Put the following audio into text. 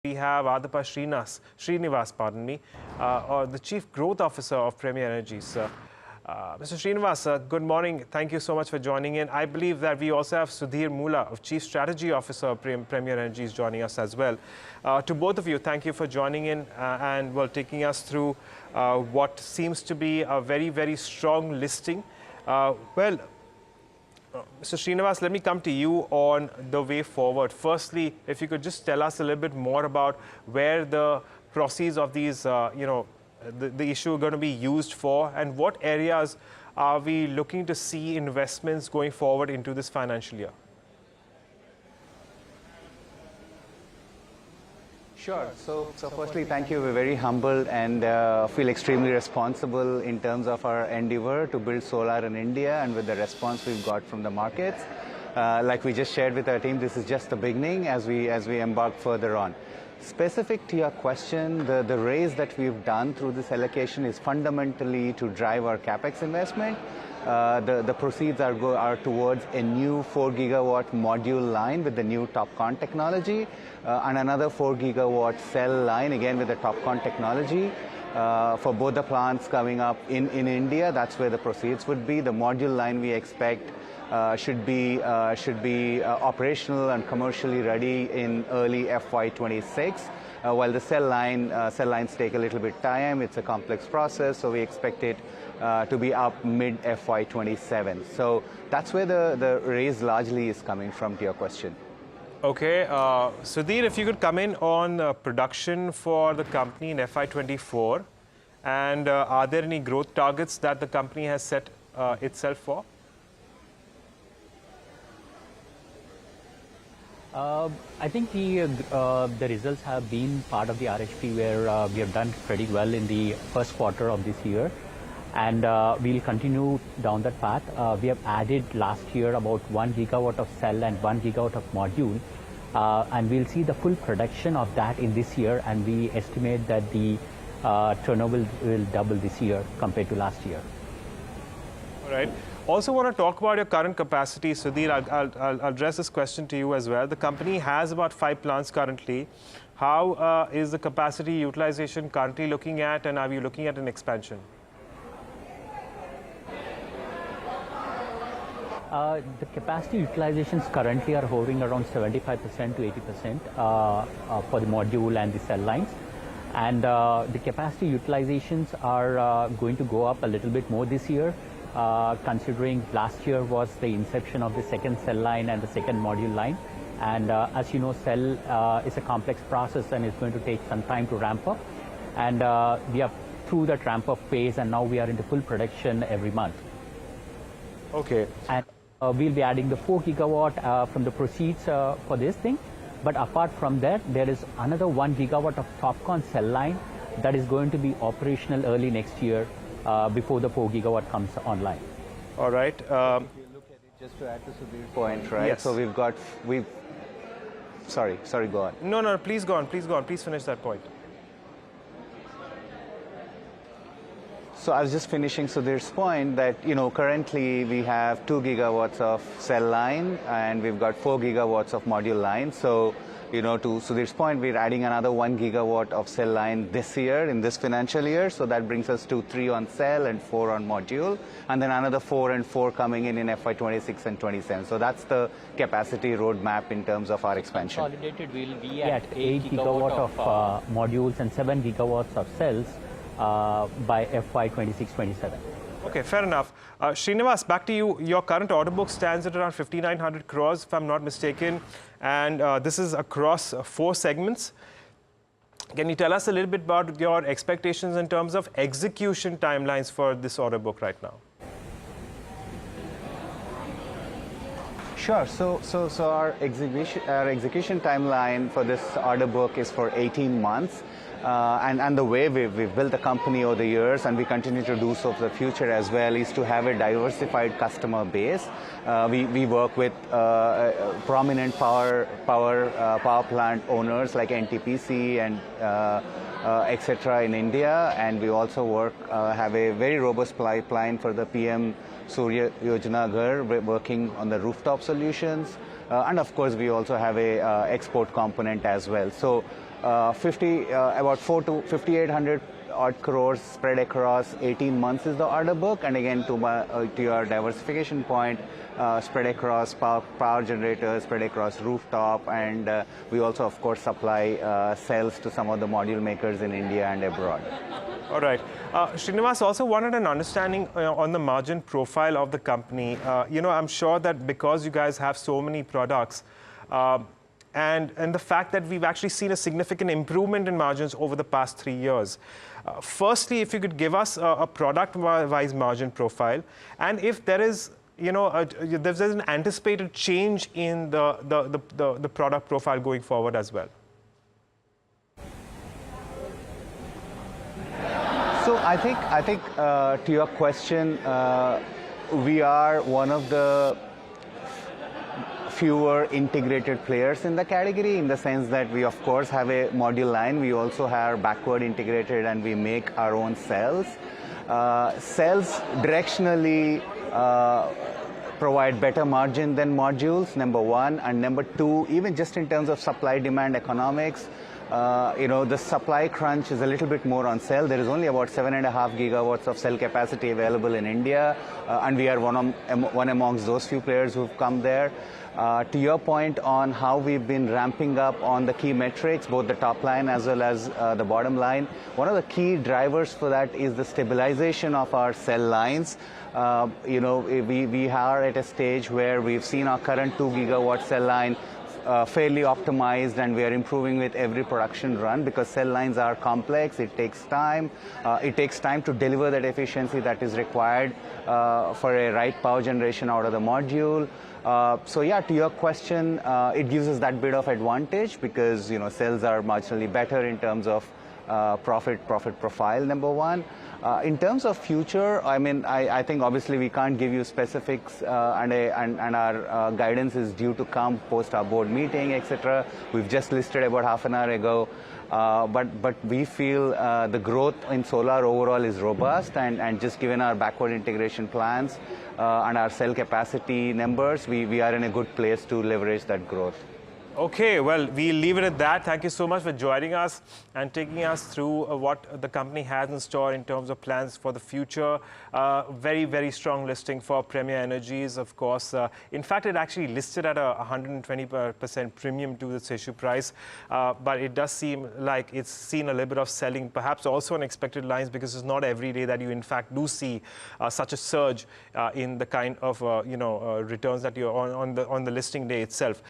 We have Adapa Srinivas, or the Chief Growth Officer of Premier Energies. Mr. Srinivas, good morning. Thank you so much for joining in. I believe that we also have Sudhir Mula, of Chief Strategy Officer of Premier Energies, joining us as well. To both of you, thank you for joining in and taking us through what seems to be a very, very strong listing. Mr. Srinivas, let me come to you on the way forward. Firstly, if you could just tell us a little bit more about where the proceeds of these, the issue are going to be used for, and what areas are we looking to see investments going forward into this financial year? Sure. So firstly, thank you. We're very humbled and feel extremely responsible in terms of our endeavor to build solar in India, and with the response we've got from the markets. Like we just shared with our team, this is just the beginning as we embark further on. Specific to your question, the raise that we've done through this allocation is fundamentally to drive our capex investment. The proceeds are towards a new 4 gigawatt module line with the new TOPCon technology, and another 4 gigawatt cell line, again with the TOPCon technology. For both the plants coming up in India, that's where the proceeds would be. The module line we expect should be operational and commercially ready in early FY26. While the cell lines take a little bit time, it's a complex process, so we expect it to be up mid FY27. So that's where the raise largely is coming from, to your question. Okay, Sudhir, if you could come in on production for the company in FY24, and are there any growth targets that the company has set itself for? I think the results have been part of the RHP, where we have done pretty well in the first quarter of this year, and we'll continue down that path. We have added last year about 1 gigawatt of cell and 1 gigawatt of module, and we'll see the full production of that in this year, and we estimate that the turnover will double this year compared to last year. All right. Also want to talk about your current capacity. Sudhir, I'll address this question to you as well. The company has about 5 plants currently. How is the capacity utilization currently looking at, and are you looking at an expansion? The capacity utilizations currently are hovering around 75% to 80% for the module and the cell lines. And the capacity utilizations are going to go up a little bit more this year, considering last year was the inception of the second cell line and the second module line. And as you know, cell is a complex process and it's going to take some time to ramp up. And we are through that ramp up phase, and now we are into full production every month. Okay. And we'll be adding the 4 gigawatt from the proceeds for this thing. But apart from that, there is another 1 gigawatt of TOPCon cell line that is going to be operational early next year, before the 4 gigawatt comes online. All right. If you look at it, just to add to Sudhir's point, right? Yes. So sorry, go on. No, please go on. Please finish that point. So I was just finishing Sudhir's point that, currently we have 2 gigawatts of cell line and we've got 4 gigawatts of module line. So, to Sudhir's point, we're adding another 1 gigawatt of cell line this year, in this financial year. So that brings us to 3 on cell and 4 on module, and then another 4 and 4 coming in FY26 and 27. So that's the capacity roadmap in terms of our expansion. Consolidated will be at 8 gigawatt of modules and 7 gigawatts of cells by FY26-27. Okay, fair enough. Srinivas, back to you. Your current order book stands at around 5,900 crores, if I'm not mistaken, and this is across 4 segments. Can you tell us a little bit about your expectations in terms of execution timelines for this order book right now? Sure. So our execution timeline for this order book is for 18 months. And the way we've built the company over the years, and we continue to do so for the future as well, is to have a diversified customer base. We work with prominent power plant owners like NTPC and etc. in India, and we also have a very robust pipeline for the PM Surya Yojana Ghar, working on the rooftop solutions. And of course, we also have a export component as well. So about 4 to 5,800 odd crores spread across 18 months is the order book, and again to your diversification point, spread across power generators, spread across rooftop, and we also of course supply cells to some of the module makers in India and abroad. All right. Srinivas also wanted an understanding on the margin profile of the company. I'm sure that because you guys have so many products, and the fact that we've actually seen a significant improvement in margins over the past 3 years. Firstly, if you could give us a product-wise margin profile, and if there is, there's an anticipated change in the product profile going forward as well. So I think to your question, we are one of the fewer integrated players in the category, in the sense that we of course have a module line. We also have backward integrated, and we make our own cells. Cells directionally provide better margin than modules, number one, and number two, even just in terms of supply demand economics, the supply crunch is a little bit more on cell. There is only about 7.5 gigawatts of cell capacity available in India, and we are one amongst those few players who've come there. To your point on how we've been ramping up on the key metrics, both the top line as well as the bottom line, one of the key drivers for that is the stabilization of our cell lines. We are at a stage where we've seen our current 2 gigawatt cell line fairly optimized, and we are improving with every production run, because cell lines are complex. It takes time. It takes time to deliver that efficiency that is required for a right power generation out of the module. So yeah, to your question, it gives us that bit of advantage, because cells are marginally better in terms of profit profile, number one. In terms of future, I think obviously we can't give you specifics, and our guidance is due to come post our board meeting, etc. We've just listed about half an hour ago, but we feel the growth in solar overall is robust, and just given our backward integration plans and our cell capacity numbers, we are in a good place to leverage that growth. Okay, well, we'll leave it at that. Thank you so much for joining us and taking us through what the company has in store in terms of plans for the future. Very, very strong listing for Premier Energies, of course. In fact, it actually listed at a 120% premium to its issue price. But it does seem like it's seen a little bit of selling, perhaps also on expected lines, because it's not every day that you, in fact, do see such a surge in the kind of returns that you're on the listing day itself.